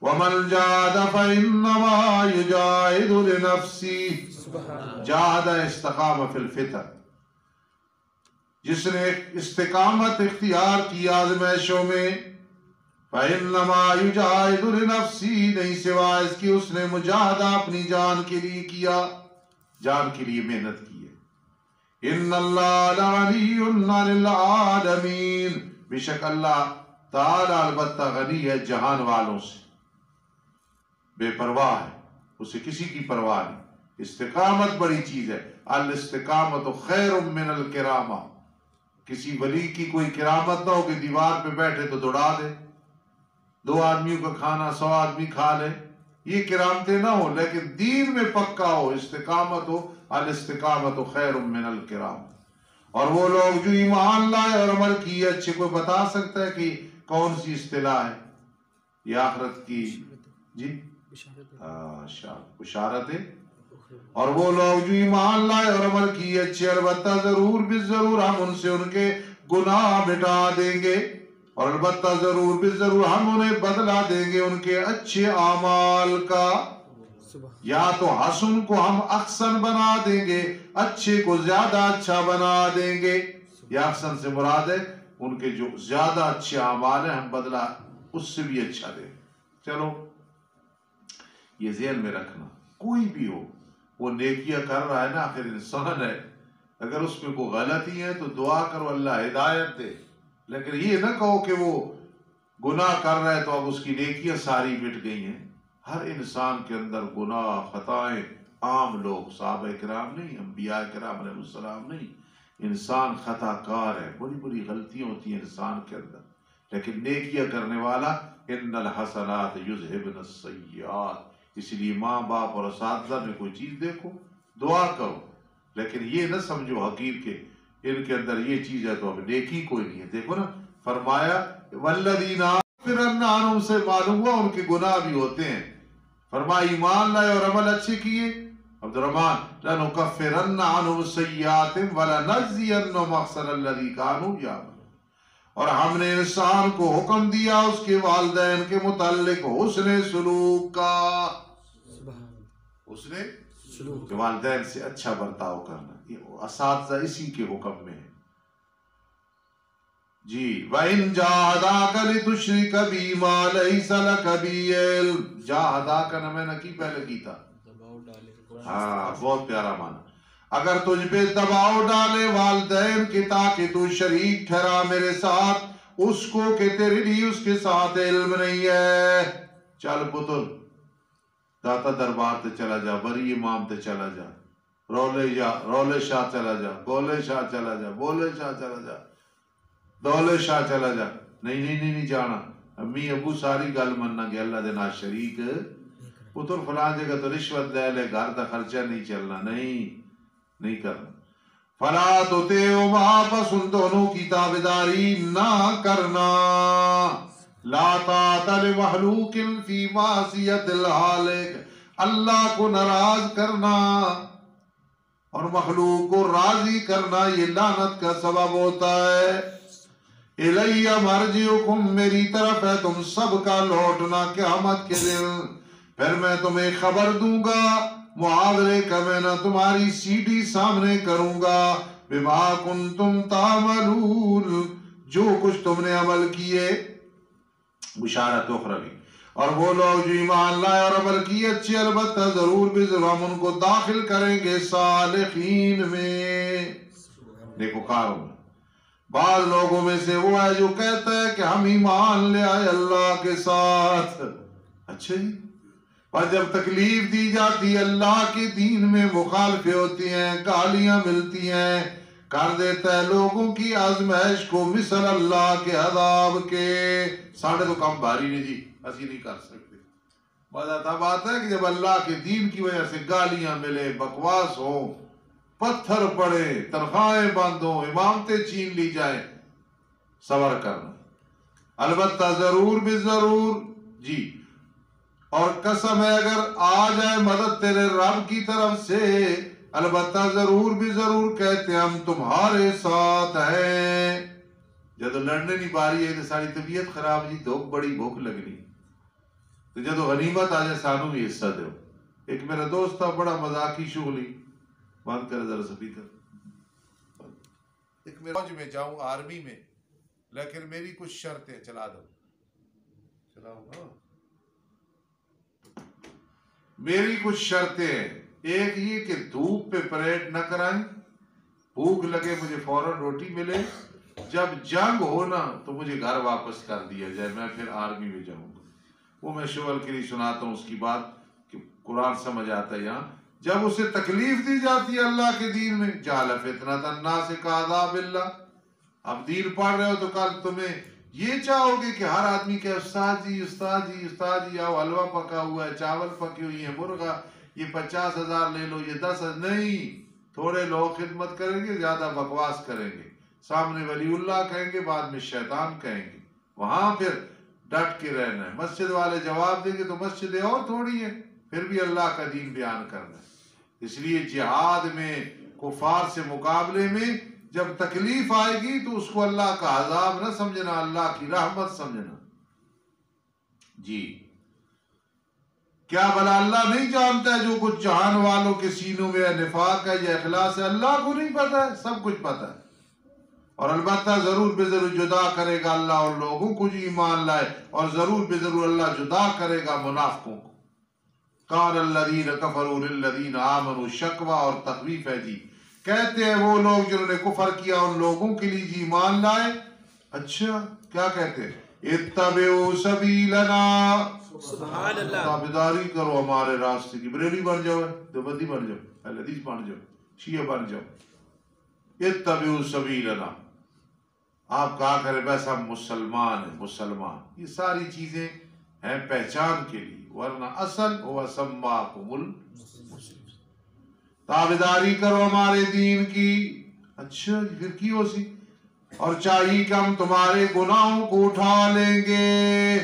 وَمَنْ جَاهَدَ فَإِنَّمَا يُجَاهِدُ لِنَفْسِهِ، جاہد استقام فی الفطر، جس نے استقامت اختیار کی آزمائشوں میں، فَإِنَّمَا يُجَاهِدُ لِنَفْسِهِ، نہیں سوائے اس کی اس نے مجاہدہ اپنی جان کے لیے کیا، جان کے لیے محنت کی ہے۔ ان اللہ لغنی عن العالمین، بے شک اللہ تعالی البتہ غنی ہے جہان والوں سے، بے پرواہ ہے، اسے کسی کی پرواہ نہیں۔ استقامت بڑی چیز ہے، الاستقامت خیر من الکرامہ، کسی ولی کی کوئی کرامت نہ ہو کہ دیوار پہ بیٹھے تو دوڑا دے، 2 آدمیوں کا کھانا 100 آدمی کھا لے، یہ کرامتیں نہ ہو، لیکن دین میں پکا ہو، استقامت ہو، الاستقامت خیر من الکرام۔ اور وہ لوگ جو ایمان لائے اور عمل کیے، اچھے کوئی بتا سکتا ہے کہ کون سی اصطلاح ہے یہ آخرت کی؟ جی بشارت ہے۔ اور وہ لوگ جو ایمان لائے اور عمل کیے اچھے، البتہ ضرور بالضرور ہم ان سے ان کے گناہ مٹا دیں گے، اور البتہ ضرور بالضرور ہم انہیں بدلہ دیں گے ان کے اچھے اعمال کا۔ یا تو حسن کو ہم احسن بنا دیں گے، اچھے کو زیادہ اچھا بنا دیں گے، یا احسن سے مراد ہے ان کے جو زیادہ اچھے اعمال ہیں ہم بدلہ اس سے بھی اچھا دیں۔ چلو یہ ذہن میں رکھنا، کوئی بھی ہو وہ نیکیاں کر رہا ہے نا، آخر انسان ہے، اگر اس میں کوئی غلطی ہے تو دعا کرو اللہ ہدایت دے، لیکن یہ نہ کہو کہ وہ گناہ کر رہا ہے تو اب اس کی نیکیاں ساری مٹ گئی ہیں۔ ہر انسان کے اندر گناہ خطائیں، عام لوگ، صحابہ کرام نہیں، انبیاء کرام علیہ السلام نہیں، انسان خطا کار ہے، بڑی بڑی غلطیاں ہوتی ہیں انسان کے اندر، لیکن نیکیاں کرنے والا ان الحسنات یذہبن السیئات۔ اس لیے ماں باپ اور اساتذہ میں کوئی چیز دیکھو دعا کرو، لیکن یہ نہ سمجھو حقیر کہ ان کے اندر یہ چیز ہے تو اب نیکی کوئی نہیں ہے۔ دیکھو نا فرمایا والذین آمنوا عنہم سے معلوم ہوا ان کے گناہ بھی ہوتے ہیں، فرمایا ایمان لائے اور عمل اچھے کیے، عبد الرحمن لنکفرن عنہم سیئاتہم ولنجزینہم احسن الذی کانوا یعملون، اور ہم نے انسان کو حکم دیا اس کے والدین کے متعلق حسن سلوک کا، اس نے کہ والدین سے اچھا برتاؤ کرنا، یہ اساتذہ اسی کے حکم میں ہے جی۔ وَإِن جَاهَدَاكَ لِتُشْرِكَ بِي مَا لَيْسَ لَكَ بِهِ عِلْمٌ، جَاهَدَاكَ نہ میں نے پہلے کی تھا، ہاں بہت پیارا معنی، اگر تجھ پہ دباؤ ڈالے والدین کے تاکہ تو شریک ٹھہرا میرے ساتھ اس کو کہ تیرے لیے اس کے ساتھ علم نہیں ہے، چل پتر داتا دربار تے چلا جا، بری امام تے چلا جا، رولے شاہ چلا جا، گولے شاہ چلا جا، بولے شاہ چلا جا، دولے شاہ چلا جا، نہیں جانا، امی ابو ساری گل مننا کہ اللہ دے نال شریک پتر فلان جگہ تو رشوت لے لے، گھر دا خرچہ نہیں چلنا، نہیں کرنا، فلا تطیعہما، پس ان دونوں کی تابعداری نہ کرنا، لا طاعت لمخلوق فی معصیت الخالق، اللہ کو ناراض کرنا اور مخلوق کو راضی کرنا یہ لعنت کا سبب ہوتا ہے۔ الیہ مرجعکم، میری طرف ہے تم سب کا لوٹنا قیامت کے دن، پھر میں تمہیں خبر دوں گا محاورے کا، میں نہ تمہاری سیڑھی سامنے کروں گا، بما کنتم تعملون، جو کچھ تم نے عمل کیے، بشارت اخروی، اور وہ لوگ جو ایمان لائے اور عمل کیے اچھے، البتہ ضرور بھی ضرور ہم ان کو داخل کریں گے صالحین میں، نیکوکاروں میں۔ بعض لوگوں میں سے وہ ہے جو کہتا ہے کہ ہم ایمان لے آئے اللہ کے ساتھ، اچھا جی، اور جب تکلیف دی جاتی ہے اللہ کے دین میں مخالفیں ہوتی ہیں، گالیاں ملتی ہیں، کر دیتا ہے لوگوں کی آزمائش کو مثل اللہ کے عذاب کے، ساڑھے تو کم بھاری نہیں جی، اسی نہیں کر سکتے۔ مزہ تب آتا ہے کہ جب اللہ کے دین کی وجہ سے گالیاں ملے، بکواس ہو، پتھر پڑے، تنخواہیں بند ہوں، امامتیں چھین لی جائیں، صبر کرنا، البتہ ضرور بھی ضرور جی، اور قسم ہے اگر آ جائے مدد تیرے رب کی طرف سے، البتہ ضرور بھی ضرور کہتے ہم تمہارے ساتھ ہیں۔ جدو لڑنے نہیں باری ہے تو ساری طبیعت خراب جی، دھوک بڑی بھوک لگنی، تو جدو غنیمت آ جائے سانو بھی حصہ دو۔ ایک میرا دوست تھا بڑا مذاقی شغلی، بند کر ذرا سپیکر، ایک میرا فوج میں جاؤں آرمی میں، لیکن میری کچھ شرطیں، چلا دو چلاؤ گا، میری کچھ شرطیں ہیں، ایک یہ کہ دھوپ پہ پریڈ نہ کرائیں، بھوک لگے مجھے فوراً روٹی ملے، جب جنگ ہونا تو مجھے گھر واپس کر دیا جائے، میں پھر آرمی میں جاؤں گا۔ وہ میں شغل کے لیے سناتا ہوں اس کی بات کہ قرآن سمجھ آتا ہے یہاں، جب اسے تکلیف دی جاتی ہے اللہ کے دین میں، جعل فتنۃ الناس کعذاب اللہ، اب دین پڑھ رہے ہو تو کل تمہیں یہ چاہو گے کہ ہر آدمی کہ استاد جی استاد جی استاد جی آؤ، حلوہ پکا ہوا ہے، چاول پکی ہوئی ہے، مرغا، یہ 50,000 لے لو، یہ 10,000، نہیں، تھوڑے لوگ خدمت کریں گے، زیادہ بکواس کریں گے، سامنے ولی اللہ کہیں گے، بعد میں شیطان کہیں گے، وہاں پھر ڈٹ کے رہنا ہے۔ مسجد والے جواب دیں گے تو مسجدیں اور تھوڑی ہیں، پھر بھی اللہ کا دین بیان کرنا ہے۔ اس لیے جہاد میں کفار سے مقابلے میں جب تکلیف آئے گی تو اس کو اللہ کا عذاب نہ سمجھنا، اللہ کی رحمت سمجھنا جی۔ کیا بھلا اللہ نہیں جانتا ہے جو کچھ جہان والوں کے سینوں میں نفاق ہے یا اخلاص ہے؟ اللہ کو نہیں پتا ہے؟ سب کچھ پتا ہے، اور البتہ ضرور بے ضرور جدا کرے گا اللہ اور لوگوں کو جو ایمان لائے، اور ضرور بے ضرور اللہ جدا کرے گا منافقوں کو۔ قال الذین کفروا للذین آمنوا، شکوہ اور تخویف ہے جی، کہتے ہیں وہ لوگ جنہوں نے کفر کیا ان لوگوں کے لیے جی ایمان لائے، اچھا کیا کہتے ہیں؟ اتبعوا سبیلنا، سبحان اللہ، تابعداری کرو ہمارے راستے کی، بریلی بن جاؤ، دیوبندی بن جاؤ، اہل حدیث بن جاؤ، شیعہ بن جاؤ، اتبعوا سبیلنا، آپ کہا کریں بس ہم مسلمان ہیں، مسلمان، یہ ساری چیزیں ہیں پہچان کے لیے، ورنہ اصل ہوا سماکم المسلمین، تابعداری کرو ہمارے دین کی، اچھا پھر کی ہو سی، اور چاہیے کہ ہم تمہارے گناہوں کو اٹھا لیں گے،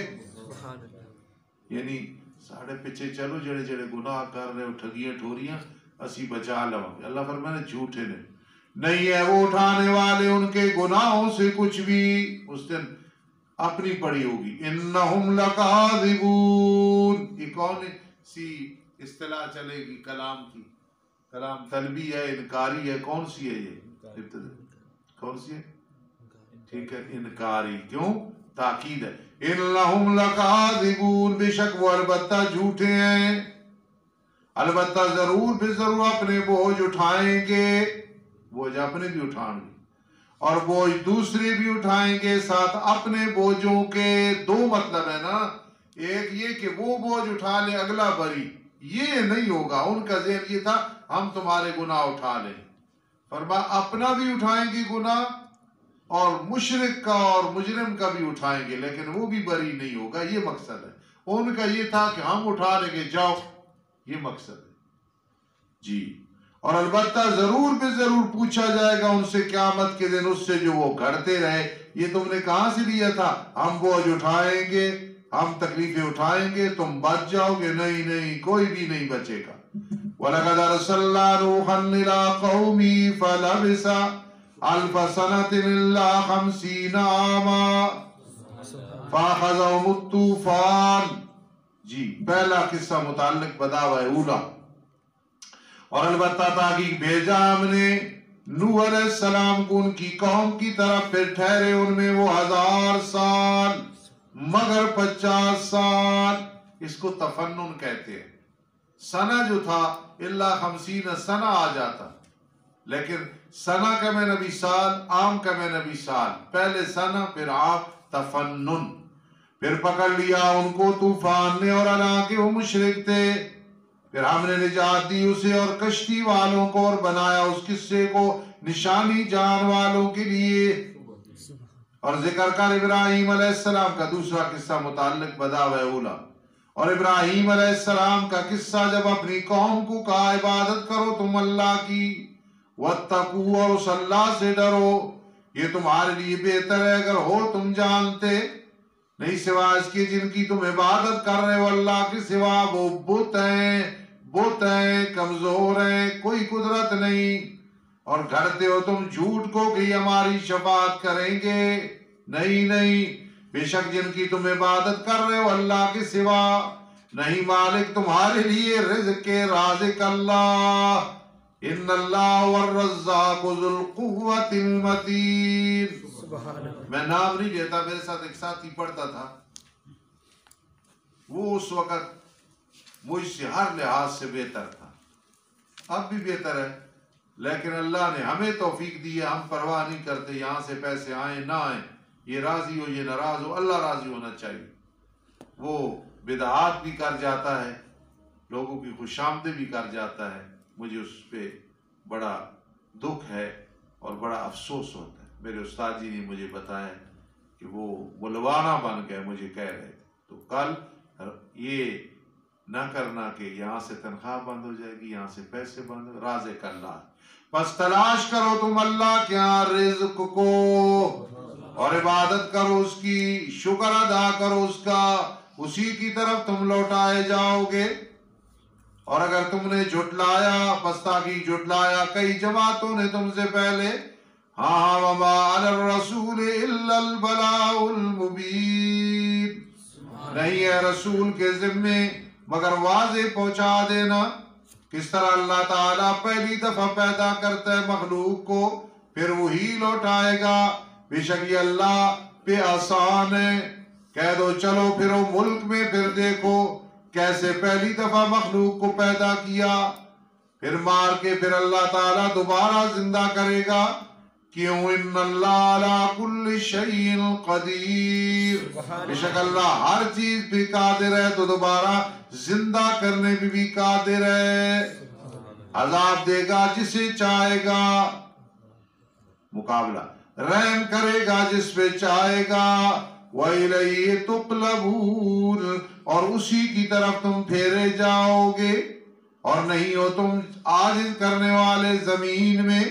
یعنی ساڑھے پیچھے چلو جڑے جڑے گناہ کر رہے ہو، ٹھگیاں ٹھوریاں اسی بچا لوں گے، اللہ فرمانے جھوٹے نے، نہیں ہے وہ اٹھانے والے ان کے گناہوں سے کچھ بھی. اس دن اپنی پڑی ہوگی. انہم لکاذبون. یہ کون سی اصطلاح چلے گی کلام کی؟ کلام طلبی ہے، انکاری ہے، کون سی ہے یہ؟ کون سی ہے؟ ٹھیک ہے، انکاری. کیوں؟ تاکید ہے. انہم لکاذبون. بے شک وہ البتہ جھوٹے ہیں، البتہ ضرور بے ضرور اپنے بوجھ اٹھائیں گے. بوجھ اپنے بھی اٹھائیں گے اور بوجھ دوسرے بھی اٹھائیں گے ساتھ اپنے بوجھوں کے. دو مطلب ہے نا، ایک یہ کہ وہ بوجھ اٹھا لے اگلا بری، یہ نہیں ہوگا. ان کا ذہن یہ تھا ہم تمہارے گناہ اٹھا لیں. فرمایا اپنا بھی اٹھائیں گے گناہ اور مشرک کا اور مجرم کا بھی اٹھائیں گے، لیکن وہ بھی بری نہیں ہوگا. یہ مقصد ہے ان کا. یہ تھا کہ ہم اٹھا لیں گے، جاؤ. یہ مقصد ہے جی. اور البتہ ضرور بے ضرور پوچھا جائے گا ان سے قیامت کے دن اس سے جو وہ گھڑتے رہے. یہ تم نے کہاں سے لیا تھا؟ ہم بوجھ اٹھائیں گے، ہم تکلیفیں اٹھائیں گے، تم بچ جاؤ گے. نہیں نہیں، کوئی بھی نہیں بچے گا. وَلَقَدْ أَرْسَلْنَا نُوحًا إِلَىٰ قَوْمِهِ فَلَبِثَ أَلْفَ سَنَةٍ إِلَّا 50 عَامًا فَأَخَذَهُمُ الطُّوفَانُ. جی پہلا قصہ متعلق بداوہ اولا. اور البتہ تاکہ بھیجا ہم نے نوح علیہ السلام کو ان کی قوم کی طرف، پھر ٹھہرے ان میں وہ 1000 سال مگر 50 سال. اس کو تفنن کہتے ہیں. سنہ جو تھا الا 50 سنہ آ جاتا، لیکن سنہ کا میں نبی سال، عام کا میں نبی سال. پہلے سنہ پھر عام، تفنن. پھر پکڑ لیا ان کو طوفان نے اور حالانکہ وہ مشرک تھے. پھر ہم نے نجات دی اسے اور کشتی والوں کو اور بنایا اس قصے کو نشانی جان والوں کے لیے. اور ذکر کر ابراہیم علیہ السلام کا دوسرا قصہ متعلق بداوہ اولا. اور ابراہیم علیہ السلام کا قصہ جب اپنی قوم کو کہا عبادت کرو تم اللہ کی، واتقوا اور اس اللہ سے ڈرو، یہ تمہارے لیے بہتر ہے اگر ہو تم جانتے. نہیں سوا اس کی جن کی تم عبادت کر رہے ہو اللہ کے سوا، وہ بت ہیں، بت ہیں، کمزور ہیں، کوئی قدرت نہیں. اور گھڑتے ہو تم جھوٹ کو کہ یہ ہماری شفاعت کریں گے. نہیں نہیں، بے شک جن کی تم عبادت کر رہے ہو اللہ کے سوا، نہیں مالک تمہارے لیے رزق کے رازق اللہ. ان اللہ والرزاق ذو القوة المتین. میں نام نہیں لیتا، میرے ساتھ ایک ساتھی پڑھتا تھا، وہ اس وقت مجھ سے ہر لحاظ سے بہتر تھا، اب بھی بہتر ہے، لیکن اللہ نے ہمیں توفیق دی ہے. ہم پرواہ نہیں کرتے یہاں سے پیسے آئیں نہ آئیں، یہ راضی ہو یہ ناراض ہو، اللہ راضی ہونا چاہیے. وہ بدعات بھی کر جاتا ہے، لوگوں کی خوش آمدید بھی کر جاتا ہے. مجھے اس پہ بڑا دکھ ہے اور بڑا افسوس ہوتا ہے. میرے استاد جی نے مجھے بتایا کہ وہ ملوانہ بن گئے، مجھے کہہ رہے تھے. تو کل یہ نہ کرنا کہ یہاں سے تنخواہ بند ہو جائے گی، یہاں سے پیسے بند ہو. رازق اللہ. بس تلاش کرو تم اللہ کے یہاں رزق کو اور عبادت کرو اس کی، شکر ادا کرو اس کا، اسی کی طرف تم لوٹائے جاؤ گے. اور اگر تم نے جھٹلایا، بس تاکہ جھٹلایا کئی جماعتوں نے تم سے پہلے. ہاں وما علی الرسول الا البلاغ المبین. نہیں ہے رسول کے ذمے مگر واضح پہنچا دینا. کس طرح اللہ تعالیٰ پہلی دفعہ پیدا کرتا ہے مخلوق کو، پھر وہی لوٹائے گا. بے شک یہ اللہ پہ آسان ہے. کہہ دو چلو پھرو ملک میں، پھر دیکھو کیسے پہلی دفعہ مخلوق کو پیدا کیا، پھر مار کے پھر اللہ تعالیٰ دوبارہ زندہ کرے گا. کیوں؟ ان اللہ علی کل شیء قدیر. بے شک اللہ ہر چیز بھی قادر ہے، تو دوبارہ زندہ کرنے بھی قادر ہے. عذاب دے گا جسے چاہے گا، مقابلہ رحم کرے گا جس پہ چاہے گا. وَإِلَيْهِ تُقْلَبُونَ. اور اسی کی طرف تم پھیرے جاؤ گے. اور نہیں ہو تم عاجز کرنے والے زمین میں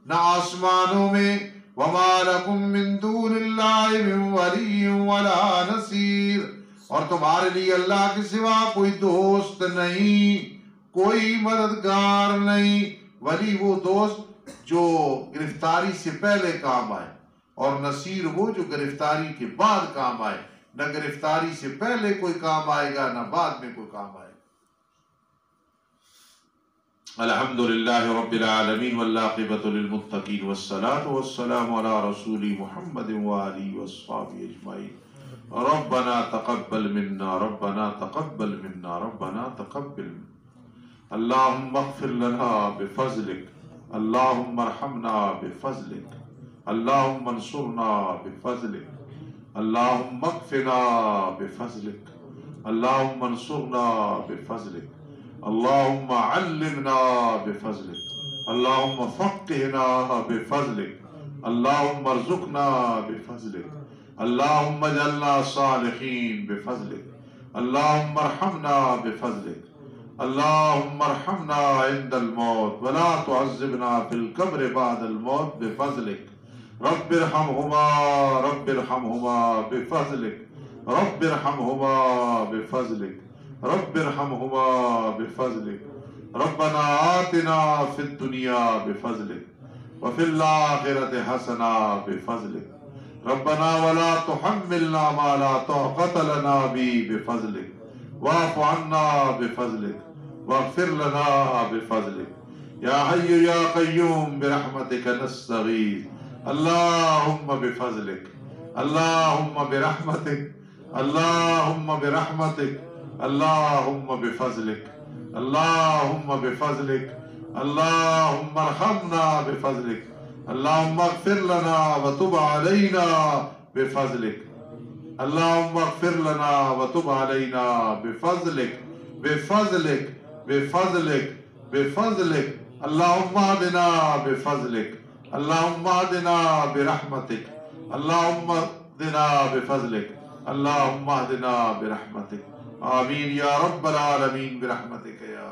نہ آسمانوں میں. وَمَا لَكُم مِّن دُونِ اللَّهِ مِن وَلِيٍّ وَلَا نَصِيرٍ. اور تمہارے لیے اللہ کے سوا کوئی دوست نہیں، کوئی مددگار نہیں. ولی وہ دوست جو گرفتاری سے پہلے کام آئے، اور نصیر وہ جو گرفتاری کے بعد کام آئے۔ نہ گرفتاری سے پہلے کوئی کام آئے گا، نہ بعد میں کوئی کام آئے گا۔ الحمدللہ رب العالمین والعاقبۃ للمتقین والصلاة والسلام علی رسول محمد وآلہ وصحبہ اجمعین۔ ربنا تقبل منا ربنا تقبل منا ربنا تقبل منا، اللہم اغفر لنا بفضلک، اللہم ارحمنا بفضلک، اللہم انصرنا بفضلک، اللہم اکفنا بفضلک، اللہم انصرنا بفضلک، اللہم علمنا بفضلک، اللہم فقہنا بفضلک، اللہم ارزقنا بفضلک، اللہم اجعلنا صالحین بفضلک، اللہم ارحمنا بفضلک، اللہم ارحمنا عند الموت ولا تعذبنا فی القبر بعد الموت بفضلک، رب ارحمہما رب ارحمہما بفضلک، رب ارحمہما بفضلک، رب ارحمہما بفضلک، ربنا آتنا فی الدنیا بفضلک وفی الآخرۃ حسنہ بفضلک، ربنا ولا تحملنا ما لا طاقة لنا به بفضلک واعف عنا بفضلک واغفر لنا بفضلک، یا حی یا قیوم برحمتک نستغیث، اللہم بفضلک، اللہم برحمتک، اللہم برحمتک، اللہم بفضلک، اللہم بفضلک، اللہم ارحمنا بفضلک، اللہم اغفر لنا وتب علینا بفضلک، اللہم اغفر لنا وتب علینا بفضلک بفضلک بفضلک بفضلک، اللہم اہدنا بفضلک، اللہم اہدنا برحمتک، اللہم اہدنا بفضلک، اللہم اہدنا برحمتک، آمین یا رب العالمین برحمتک یا